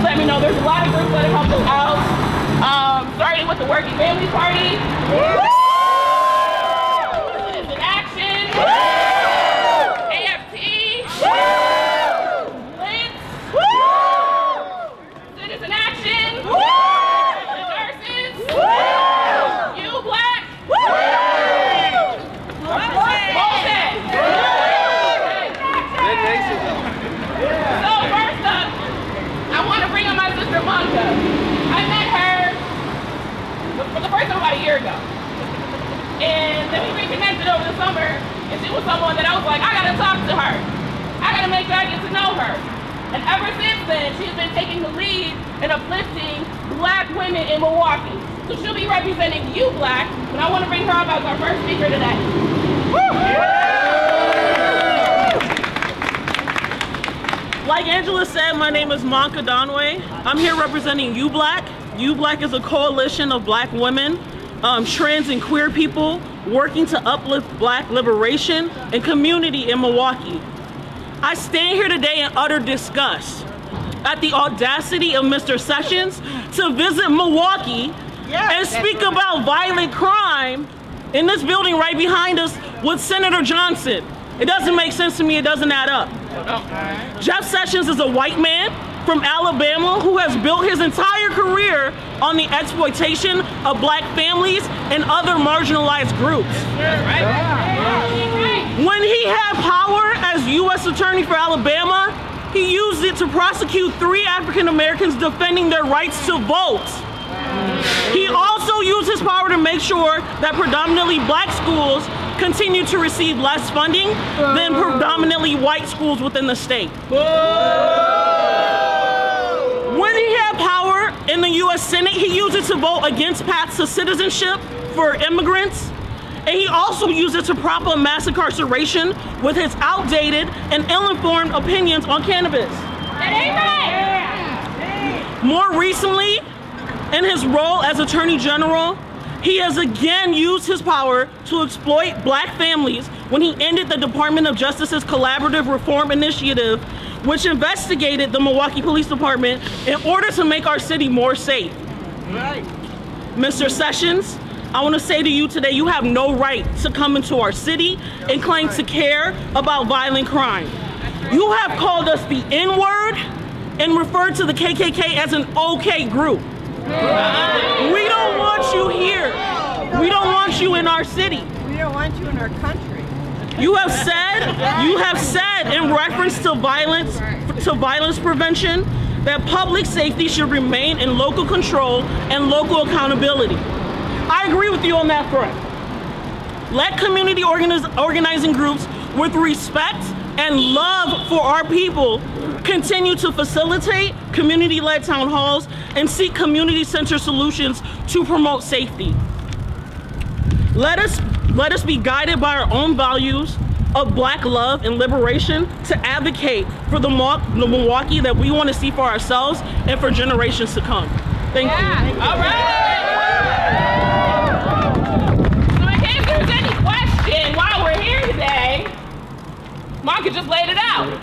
let me know there's a lot of groups that have helped us out. Starting with the Working Families Party. Citizen Action. AFT. Blitz. Citizen Action. The nurses. You Black. Rosen. So first up, I want to bring up my sister Monica. I met her for the first time about a year ago. And then we reconnected over the summer, and she was someone that I was like, I gotta talk to her. I gotta make sure I get to know her. And ever since then, she's been taking the lead in uplifting Black women in Milwaukee. So she'll be representing You Black, and I want to bring her up as our first speaker today. Like Angela said, my name is Monica Donnelly. I'm here representing You Black. You Black is a coalition of Black women, trans and queer people working to uplift Black liberation and community in Milwaukee. I stand here today in utter disgust at the audacity of Mr. Sessions to visit Milwaukee and speak about violent crime in this building right behind us with Senator Johnson. It doesn't make sense to me, it doesn't add up. Jeff Sessions is a white man from Alabama who has built his entire career on the exploitation of Black families and other marginalized groups. When he had power as U.S. Attorney for Alabama, he used it to prosecute 3 African Americans defending their rights to vote. He also used his power to make sure that predominantly Black schools continue to receive less funding than predominantly white schools within the state. When he had power in the U.S. Senate, he used it to vote against paths to citizenship for immigrants. And he also used it to prop up mass incarceration with his outdated and ill-informed opinions on cannabis. More recently, in his role as Attorney General, he has again used his power to exploit Black families when he ended the Department of Justice's Collaborative Reform Initiative, which investigated the Milwaukee Police Department in order to make our city more safe. Mr. Sessions, I want to say to you today, you have no right to come into our city and claim to care about violent crime. You have called us the N-word and referred to the KKK as an okay group. We don't want you here. We don't want you in our city. We don't want you in our country. You have said in reference to violence prevention that public safety should remain in local control and local accountability. I agree with you on that front. Let community organizing groups with respect and love for our people continue to facilitate community-led town halls and seek community-centered solutions to promote safety. Let us be guided by our own values of Black love and liberation to advocate for the Milwaukee that we want to see for ourselves and for generations to come. Thank you. All right. So in case there's any question while we're here today, Monica just laid it out.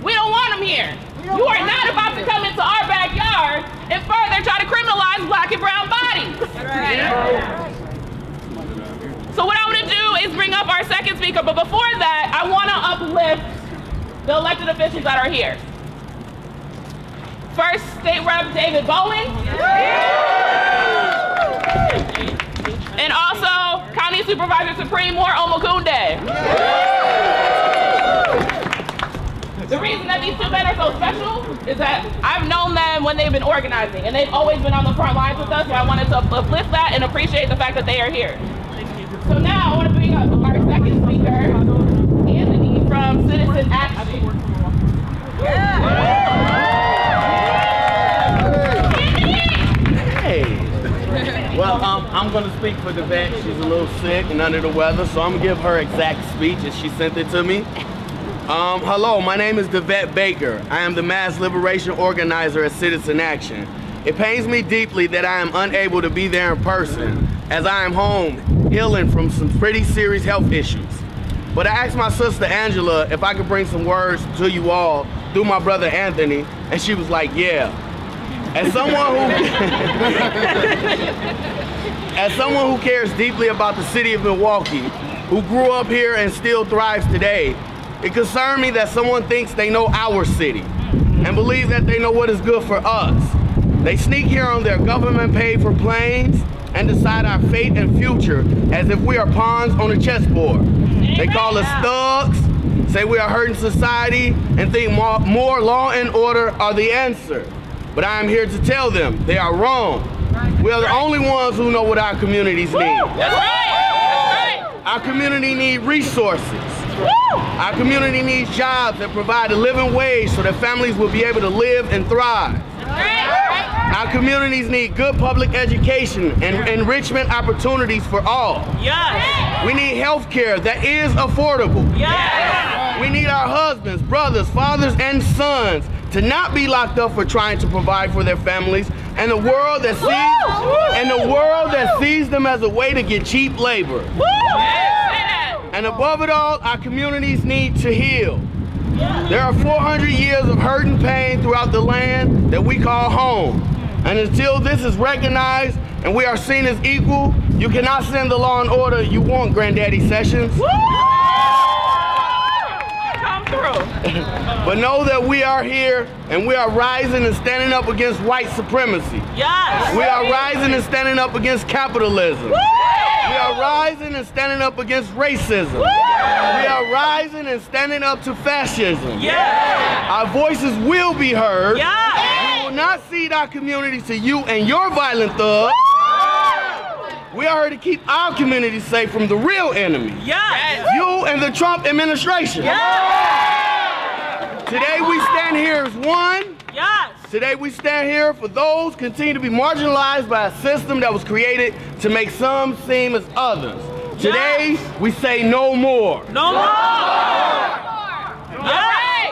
We don't want them here. You are not about to come into our backyard and further try to criminalize Black and brown bodies. So what I want to do is bring up our second speaker, but before that, I want to uplift the elected officials that are here. First, State Rep David Bowen. And also, County Supervisor Supreme Moore Omokunde. The reason that these two men are so special is that I've known them when they've been organizing, and they've always been on the front lines with us, so I wanted to uplift that and appreciate the fact that they are here. So now I want to bring up our second speaker, Anthony from Citizen Action. Hey. Well, I'm going to speak for Devette. She's a little sick and under the weather, so I'm going to give her exact speech as she sent it to me. Hello, my name is Devette Baker. I am the mass liberation organizer at Citizen Action. It pains me deeply that I am unable to be there in person, as I am home healing from some pretty serious health issues. But I asked my sister Angela if I could bring some words to you all through my brother Anthony, and she was like, yeah. As someone who cares deeply about the city of Milwaukee, who grew up here and still thrives today, it concerns me that someone thinks they know our city and believe that they know what is good for us. They sneak here on their government-paid-for planes and decide our fate and future as if we are pawns on a chessboard. They call us thugs, say we are hurting society, and think more law and order are the answer. But I am here to tell them they are wrong. We are the only ones who know what our communities need. That's right. Our community needs resources. Our community needs jobs that provide a living wage so that families will be able to live and thrive. Our communities need good public education and enrichment opportunities for all. Yes. We need health care that is affordable. Yes. We need our husbands, brothers, fathers, and sons to not be locked up for trying to provide for their families and the world that sees them as a way to get cheap labor. And above it all, our communities need to heal. There are 400 years of hurt and pain throughout the land that we call home. And until this is recognized and we are seen as equal, you cannot send the law and order you want, Granddaddy Sessions. Come through. But know that we are here and we are rising and standing up against white supremacy. Yes. We are rising and standing up against capitalism. We are rising and standing up against racism. We are rising and standing up to fascism. Yeah. Our voices will be heard. Yeah. We will not cede our community to you and your violent thugs. We are here to keep our community safe from the real enemy. Yes. You and the Trump administration. Yes. Today we stand here as one. Yes. Today we stand here for those who continue to be marginalized by a system that was created to make some seem as others. Today we say no more. No more. Yes.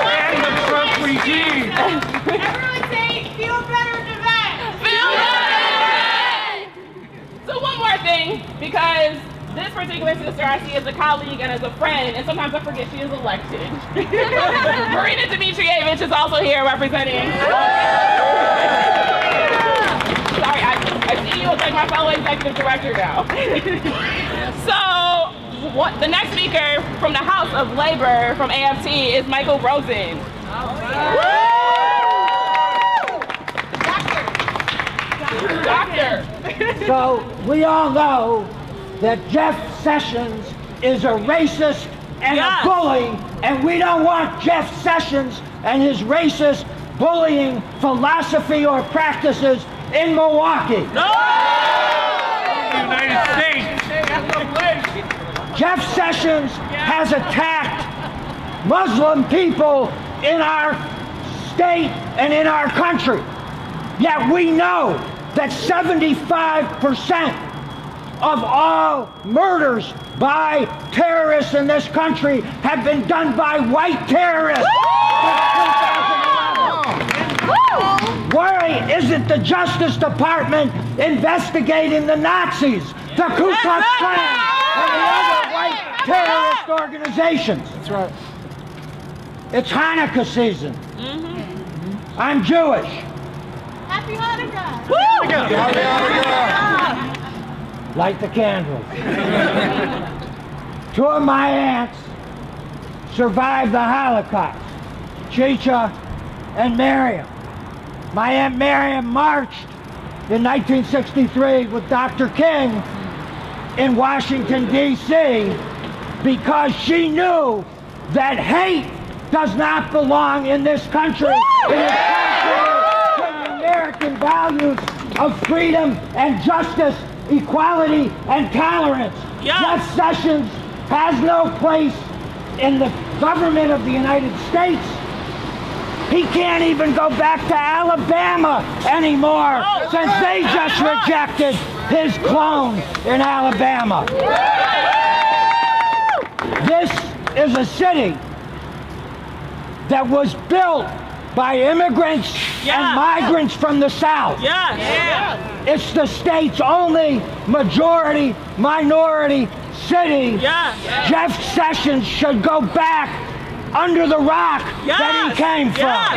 And the Trump regime. Everyone say, feel better, Devette. Feel good. So one more thing, because this particular sister I see as a colleague and as a friend, and sometimes I forget she is elected. Marina Dmitrievich is also here representing. Sorry, I see you as like my fellow executive director now. So, the next speaker from the House of Labor from AFT is Michael Rosen. Doctor. So we all know that Jeff Sessions is a racist and a bully, and we don't want Jeff Sessions and his racist bullying philosophy or practices in Milwaukee. No! United States. Jeff Sessions has attacked Muslim people in our state and in our country. Yet we know that 75% of all murders by terrorists in this country have been done by white terrorists. Why isn't the Justice Department investigating the Nazis, the Ku Klux Klan, and the other white terrorist organizations? That's right. It's Hanukkah season. I'm Jewish. Happy Hanukkah. Light the candles. Two of my aunts survived the Holocaust, Chicha and Miriam. My Aunt Miriam marched in 1963 with Dr. King in Washington, D.C. because she knew that hate does not belong in this country. It is contrary to the American values of freedom and justice, equality and tolerance. Jeff Sessions has no place in the government of the United States. He can't even go back to Alabama anymore since they just rejected his clone in Alabama. This is a city that was built by immigrants and migrants from the South. It's the state's only majority-minority city. Jeff Sessions should go back under the rock that he came from.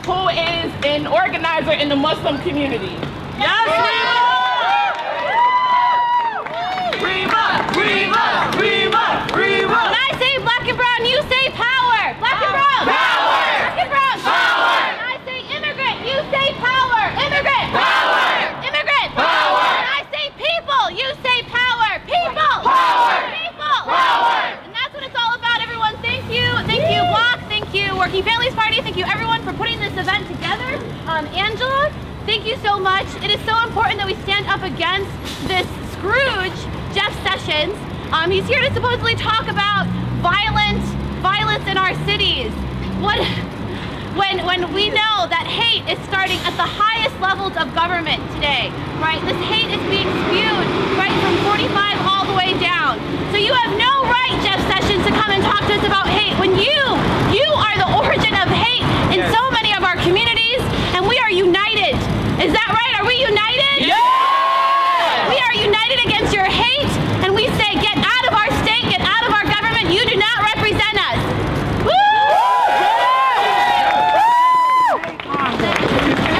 Who is an organizer in the Muslim community. Yes, Rima! Rima! Rima! Rima! When I say black and brown, you say power! Black and brown! Power! Black and brown! Power! When I say immigrant, you say power! Immigrant! Power! Immigrant! Power! When I say people, you say power! People! Power! People! Power! And that's what it's all about, everyone. Thank you. Thank you, Block. Thank you, Working Families Party. Thank you, everyone, for putting this event together. Angela, thank you so much. It is so important that we stand up against this Scrooge, Jeff Sessions. He's here to supposedly talk about violence in our cities. When we know that hate is starting at the highest levels of government today, right? This hate is being spewed right from 45 all the way down. So you have no right, Jeff Sessions, to come and talk to us about hate when you are the origin of hate in so many of our communities, and we are united. Is that right? Are we united? Yeah! We are united against your hate, and we say, get out of our state, get out of our government. You do not represent us. Woo!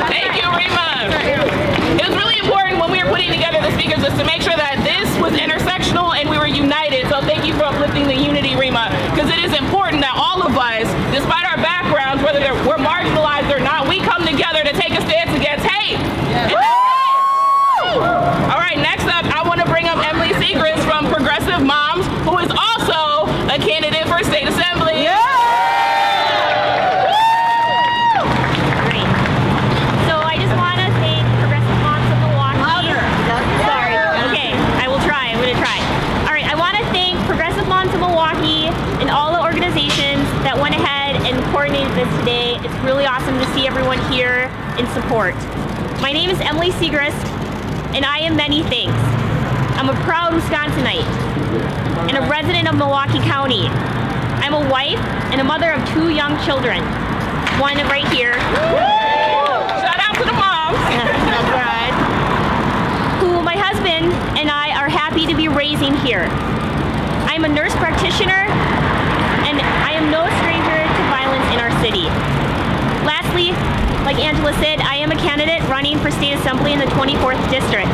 Thank you, Rima. It was really important when we were putting together the speakers list to make sure that this was intersectional and we were united. So thank you for uplifting the unity, Rima, because it is important that all of us, despite our backgrounds, whether we're marginalized or not, we come together to take a stance against hate. All right, next up, I want to bring up Emily Siegrist from Progressive Moms, who is also a candidate for State Assembly. So I just want to thank Progressive Moms of Milwaukee. Sorry. Okay, I will try. I'm going to try. All right, I want to thank Progressive Moms of Milwaukee and all the organizations that went ahead and coordinated this today. It's really awesome to see everyone here in support. My name is Emily Siegrist, and I am many things. I'm a proud Wisconsinite and a resident of Milwaukee County. I'm a wife and a mother of 2 young children. One right here. Shout out to the moms. That's right. Who my husband and I are happy to be raising here. I'm a nurse practitioner, and I am no stranger to violence in our city. Lastly, like Angela said, I am a candidate running for State Assembly in the 24th District.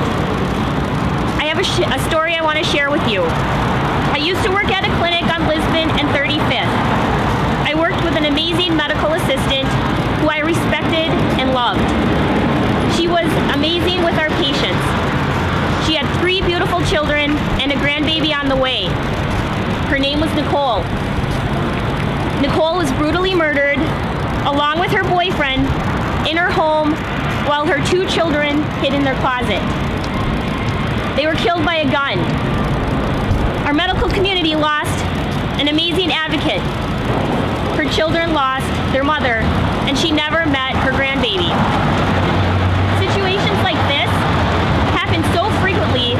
I have a story I want to share with you. I used to work at a clinic on Lisbon and 35th. I worked with an amazing medical assistant who I respected and loved. She was amazing with our patients. She had 3 beautiful children and a grandbaby on the way. Her name was Nicole. Nicole was brutally murdered, along with her boyfriend, in her home while her 2 children hid in their closet. They were killed by a gun. Our medical community lost an amazing advocate. Her children lost their mother, and she never met her grandbaby. Situations like this happen so frequently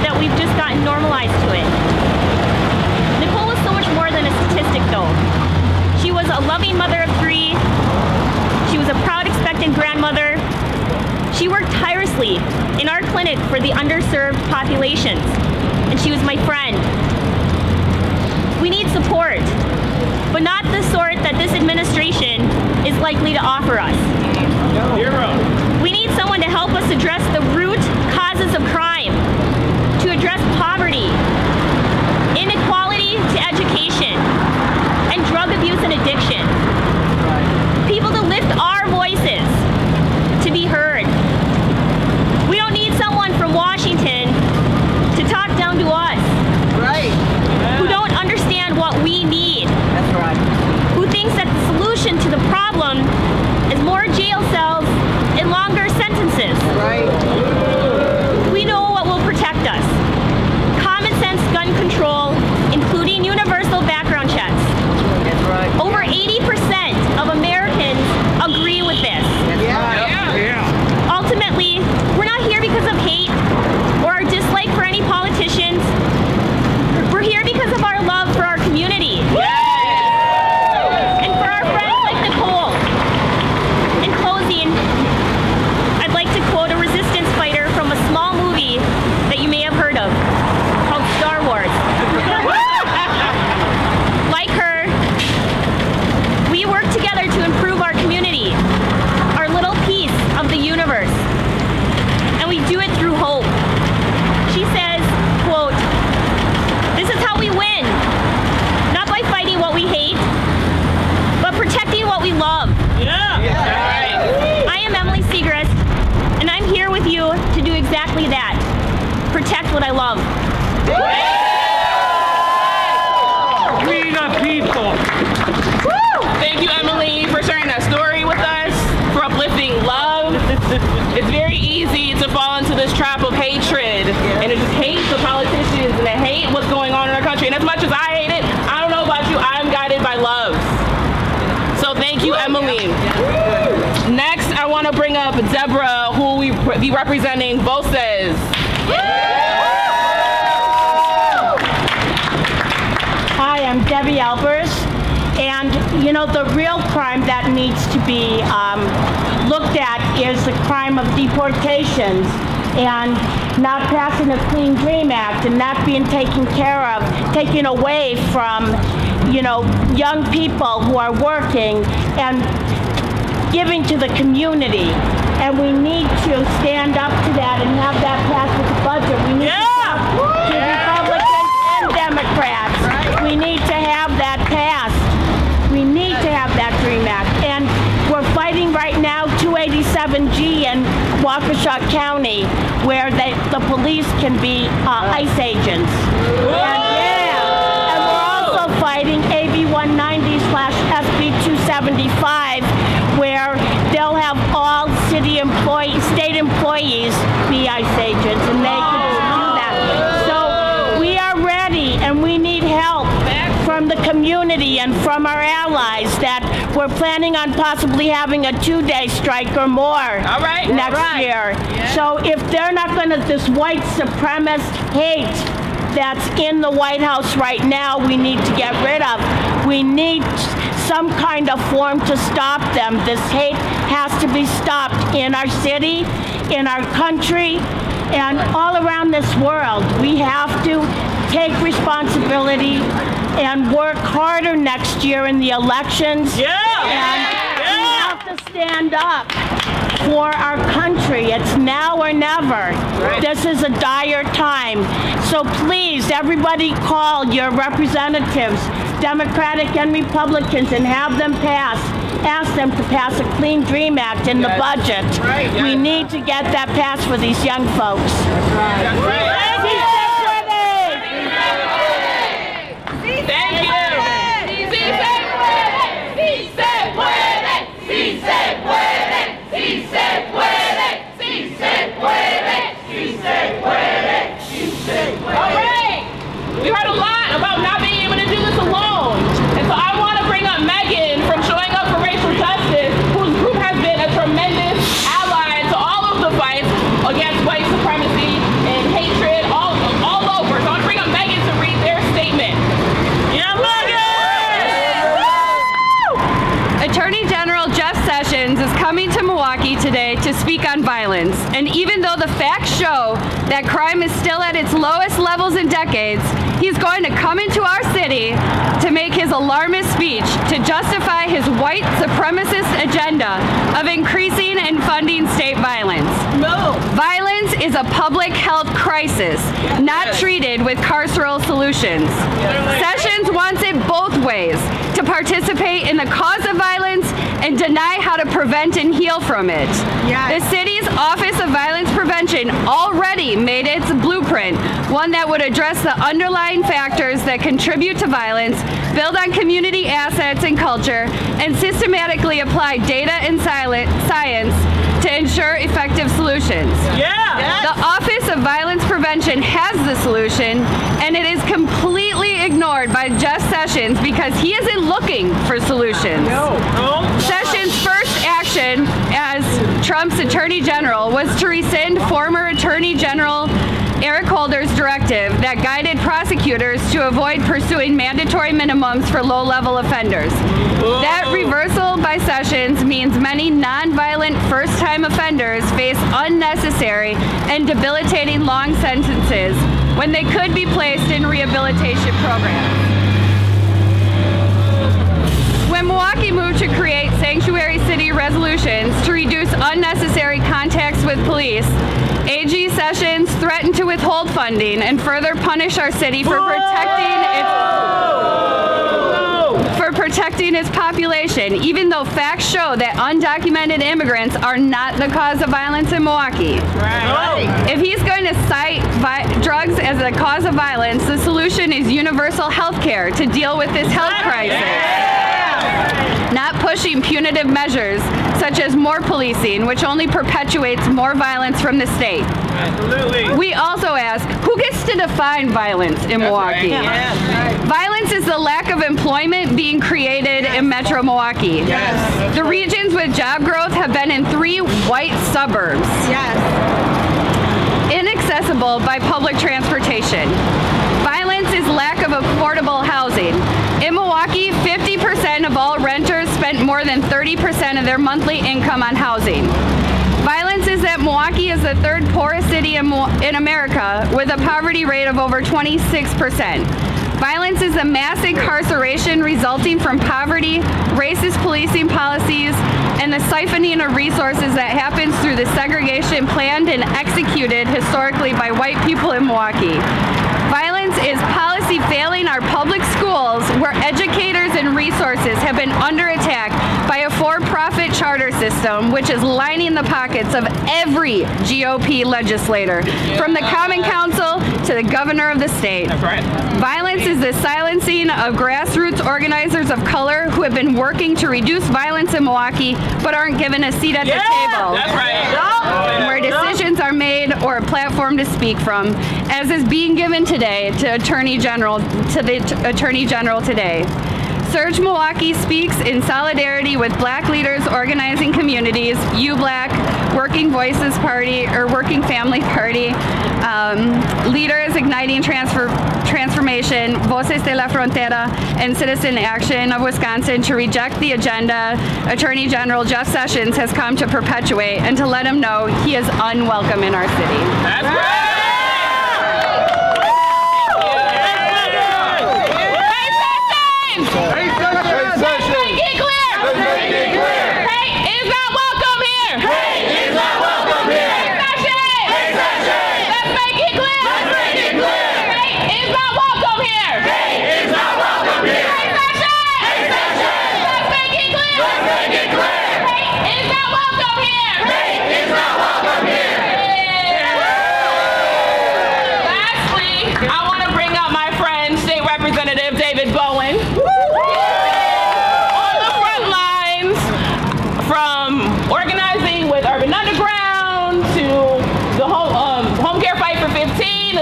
that we've just gotten normalized to it. Nicole was so much more than a statistic, though. She was a loving mother of 3. She was a proud, expectant grandmother. She worked tirelessly in our clinic for the underserved populations, and she was my friend. We need support, but not the sort that this administration is likely to offer us. We need someone to help us address the root causes of crime, to address poverty, inequality to education, and drug abuse and addiction. People to lift our voices, to be heard. We don't need someone from Washington to talk down to us. Right. Who don't understand what we need. That's right. Who thinks that the solution to the problem is more jail cells and exactly that. Protect what I love. We the people. Thank you, Emily, for sharing that story with us, for uplifting love. It's very easy to fall into this trap of hatred, and to just hate the politicians and to hate what's going on in our country. And as much as I hate it, I don't know about you, I'm guided by love. So thank you, Emily. Next, I want to bring up Deborah, who will be representing Voces. Hi, I'm Debbie Albers, and you know, the real crime that needs to be looked at is the crime of deportations and not passing a Clean Dream Act and not being taken care of, taken away from, you know, young people who are working and giving to the community. And we need to stand up to that and have that passed with the budget. We need to talk to Republicans and Democrats. We need to have that passed. We need to have that Dream Act. And we're fighting right now 287G in Waukesha County, where the police can be ICE agents. And we're also fighting AB 190/SB 275, where they'll have all state employees be ICE agents, and they can do that. So we are ready, and we need help from the community and from our allies that we're planning on possibly having a 2-day strike or more next year. Yeah. So if they're not going to, this white supremacist hate that's in the White House right now, we need to get rid of. We need some kind of form to stop them. This hate has to be stopped in our city, in our country, and all around this world. We have to take responsibility and work harder next year in the elections. We have to stand up for our country. It's now or never. This is a dire time. So please, everybody call your representatives, Democratic and Republicans, and have them ask them to pass a Clean Dream Act in the budget. We need to get that passed for these young folks. We heard a lot about not being able to do this alone. And so I want to bring up Megan from Showing Up for Racial Justice, whose group has been a tremendous ally to all of the fights against white supremacy and hatred all over. So I want to bring up Megan to read their statement. Yeah, Megan! Attorney General Jeff Sessions is coming to Milwaukee today to speak on violence. And even though the facts show that crime is still at its lowest levels in decades, he's going to come into our city to make his alarmist speech to justify his white supremacist agenda of increasing and funding state violence. No. Violence is a public health crisis, not treated with carceral solutions. Sessions wants it both ways, to participate in the cause of violence and deny how to prevent and heal from it. The city's Office of Violence Prevention already made its blueprint, one that would address the underlying factors that contribute to violence, build on community assets and culture, and systematically apply data and science to ensure effective solutions. The Office of Violence Prevention has the solution, and it is completely ignored by Jeff Sessions because he isn't looking for solutions. Sessions' first action as Trump's Attorney General was to rescind former Attorney General Eric Holder's directive that guided prosecutors to avoid pursuing mandatory minimums for low-level offenders. That reversal by Sessions means many non-violent first-time offenders face unnecessary and debilitating long sentences when they could be placed in rehabilitation programs. When Milwaukee moved to create sanctuary city resolutions to reduce unnecessary contacts with police, AG Sessions threatened to withhold funding and further punish our city for protecting protecting its population, even though facts show that undocumented immigrants are not the cause of violence in Milwaukee. Right. If he's going to cite drugs as a cause of violence, the solution is universal health care to deal with this health crisis. Not pushing punitive measures such as more policing, which only perpetuates more violence from the state. Absolutely. We also ask, who gets to define violence in Milwaukee? Right. Violence is the lack of employment being created in Metro Milwaukee. Yes. The regions with job growth have been in 3 white suburbs. Yes. Inaccessible by public transportation. Violence is lack of affordable housing. In Milwaukee, 50% of all renters spent more than 30% of their monthly income on housing. Violence is that Milwaukee is the 3rd poorest city in America with a poverty rate of over 26%. Violence is the mass incarceration resulting from poverty, racist policing policies, and the siphoning of resources that happens through the segregation planned and executed historically by white people in Milwaukee. Violence is policy failing our public schools where educators and resources have been under attack by a for-profit charter system which is lining the pockets of every GOP legislator, from the Common Council to the governor of the state. That's right. Violence is the silencing of grassroots organizers of color who have been working to reduce violence in Milwaukee but aren't given a seat at the table. That's right. Where decisions are made or a platform to speak from, as is being given today to the Attorney General today. Surge Milwaukee speaks in solidarity with Black leaders organizing communities, UBlack, Working Voices Party, or Working Family Party, Leaders Igniting Transformation, Voces de la Frontera, and Citizen Action of Wisconsin to reject the agenda Attorney General Jeff Sessions has come to perpetuate and to let him know he is unwelcome in our city. That's right.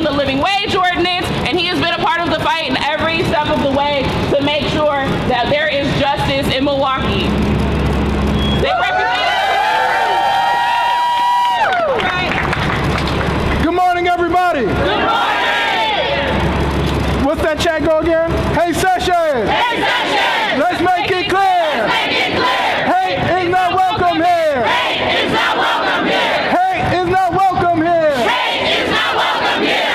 The living wage ordinance, and he has been a part of the fight in every step of the way to make sure that there is justice in Milwaukee. They represent. Good morning, everybody. Good morning. What's that chat go again? Hey, Sessions. Hey, Sessions. Let's make it clear. Let's make it clear. Hate is not welcome here. Hate is not welcome here. Hate is not welcome here. Hate is not welcome here.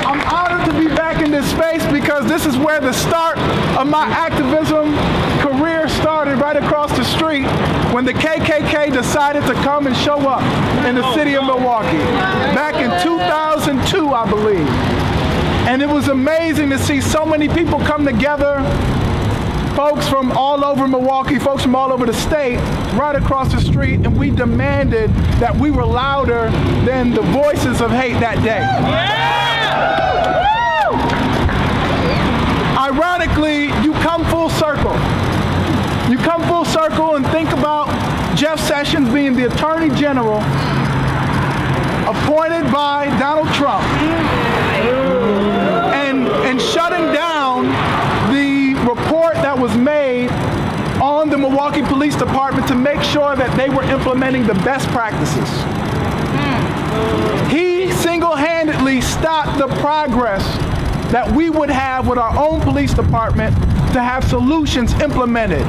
I'm honored to be back in this space because this is where the start of my activism career started, right across the street when the KKK decided to come and show up in the city of Milwaukee back in 2002, I believe. And it was amazing to see so many people come together, folks from all over Milwaukee, folks from all over the state, right across the street, and we demanded that we were louder than the voices of hate that day. Ironically, you come full circle. You come full circle and think about Jeff Sessions being the Attorney General appointed by Donald Trump and shutting down the report that was made on the Milwaukee Police Department to make sure that they were implementing the best practices. He single-handedly stopped the progress that we would have with our own police department to have solutions implemented.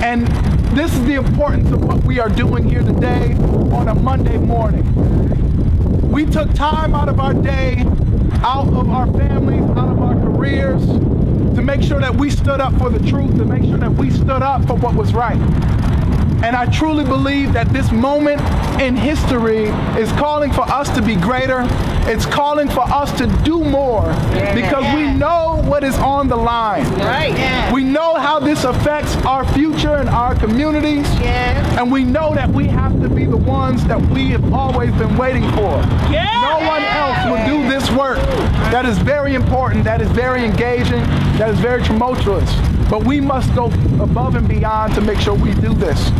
And this is the importance of what we are doing here today on a Monday morning. We took time out of our day, out of our families, out of our careers, to make sure that we stood up for the truth, to make sure that we stood up for what was right. And I truly believe that this moment in history is calling for us to be greater. It's calling for us to do more because we know what is on the line. Right. We know how this affects our future and our communities. And we know that we have to be the ones that we have always been waiting for. No one else will do this work that is very important, that is very engaging, that is very tumultuous. But we must go above and beyond to make sure we do this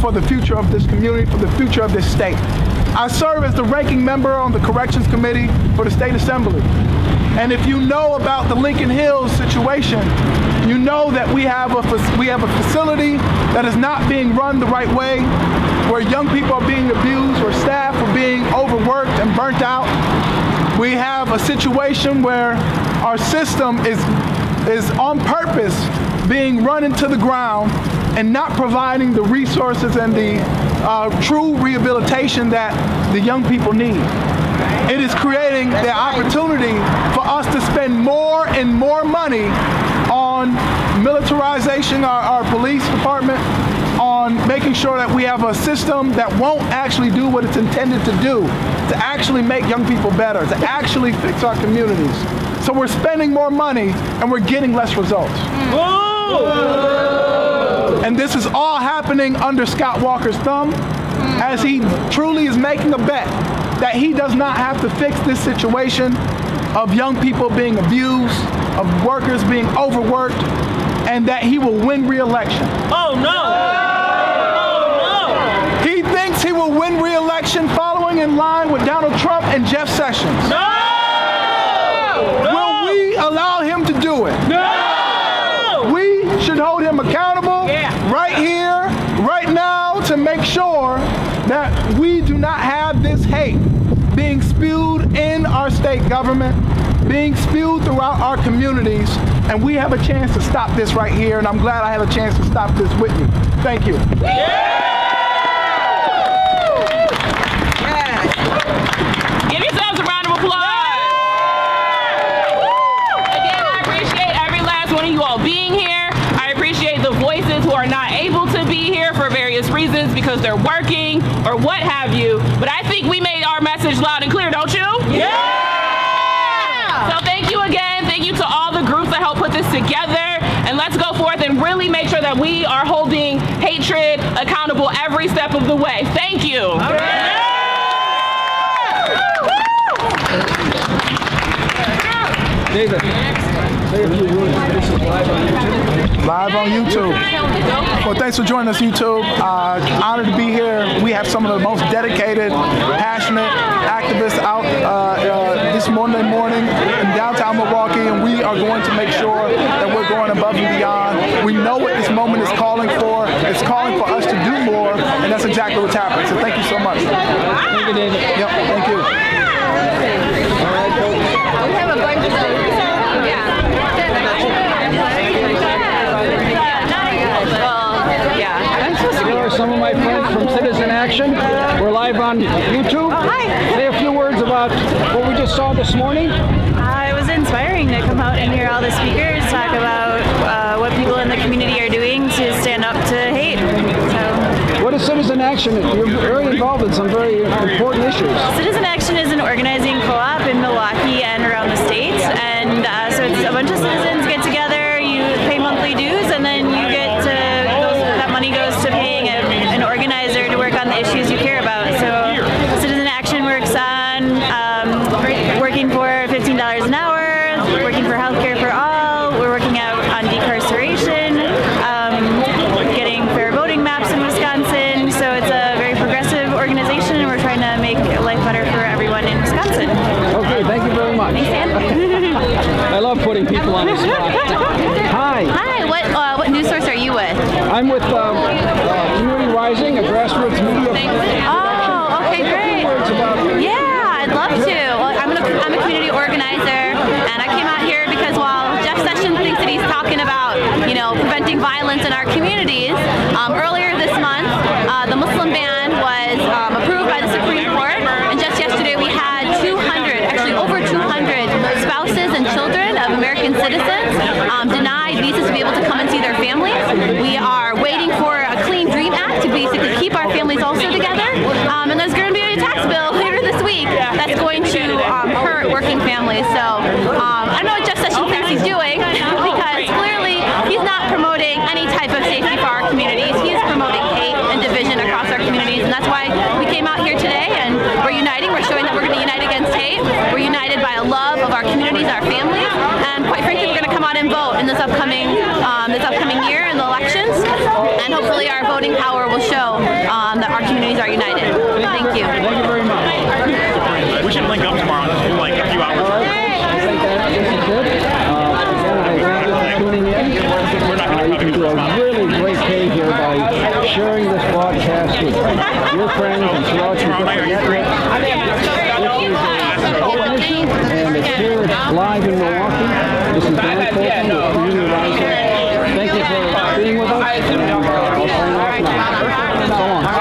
for the future of this community, for the future of this state. I serve as the ranking member on the Corrections Committee for the State Assembly. And if you know about the Lincoln Hills situation, you know that we have a facility that is not being run the right way, where young people are being abused, where staff are being overworked and burnt out. We have a situation where our system is on purpose being run into the ground and not providing the resources and the true rehabilitation that the young people need. It is creating the opportunity for us to spend more and more money on militarization, our police department, on making sure that we have a system that won't actually do what it's intended to do, to actually make young people better, to actually fix our communities. So we're spending more money and we're getting less results. And this is all happening under Scott Walker's thumb, as he truly is making a bet that he does not have to fix this situation of young people being abused, of workers being overworked, and that he will win re-election. Oh no! Oh no! He thinks he will win re-election following in line with Donald Trump and Jeff Sessions. No! Will we allow him to do it? No! We should hold him accountable right here, right now, to make sure that we do not have this hate being spewed in our state government, being spewed throughout our communities, and we have a chance to stop this right here, and I'm glad I have a chance to stop this with you. Thank you. Give yourselves a round of applause. Again, I appreciate every last one of you all being here. I appreciate the voices who are not able to be here for various reasons because they're working or what have you. But I think we made our message loud and clear, don't you? So thank you again. Thank you to all the groups that helped put this together. And let's go forth and really make sure that we are holding hatred accountable every step of the way. Thank you. David, say a few words. This is live on YouTube. Live on YouTube. Well, thanks for joining us, YouTube. Honored to be here. We have some of the most dedicated, passionate activists out this Monday morning in downtown Milwaukee, and we are going to make sure that we're going above and beyond. We know what this moment is calling for. It's calling for us to do more, and that's exactly what's happening. So thank you so much. Thank you, David. Yep, thank you. All right, folks. We have a bunch of those. Here are some of my friends from Citizen Action. We're live on YouTube. Oh, hi. Say a few words about what we just saw this morning. It was inspiring to come out and hear all the speakers talk about what people in the community are doing to stand up to hate. So, what is Citizen Action? You're very involved in some very important issues. Citizen Action is an organizing co-op in Milwaukee and around the state, and so it's a bunch of citizens get together, you pay monthly dues, and then you get to, that money goes to paying an organizer to work on the issues you care about. So Citizen Action works on working for $15 an hour, working for healthcare for all, we're working out on decarceration, getting fair voting maps in Wisconsin. So it's a very progressive organization, and we're trying to make life better for everyone in Wisconsin. Okay, thank you very much. Thanks, Ann. I love putting people on the spot. Hi. Hi, what news source are you with? I'm with Community Rising, a grassroots media. Oh, okay, great. Yeah, I'd love to. Well, I'm a community organizer, and I came out here because while Jeff Sessions thinks that he's talking about, preventing violence in our communities, earlier this month, the Muslim ban was approved by the Supreme Court, and just yesterday we had over 200 spouses and children of American citizens denied visas to be able to come and see their families. We are waiting for a Clean Dream Act to basically keep our families also together. And there's going to be a tax bill later this week that's going to hurt working families. So I don't know what Jeff Sessions thinks he's doing, because clearly he's not promoting any type of safety for our communities. He's promoting hate and division across our communities, and that's why we came out here today and we're uniting. We're showing that we're going to unite against hate. We're united by a love of our communities, our families, and quite frankly, we're going to come out and vote in this upcoming year in the elections, and hopefully our voting power will show that our communities are united. Thank you. Thank you very much. We should link up tomorrow in like a few hours. I think that this is good. Again, I thank you for tuning in. You can do a really great page here by sharing this broadcast with your friends and throughout your different networks. This is and it's here live in Milwaukee. This is Dan Folkman with Community Rising. Thank you for being with us, and I'll sign off now. So long.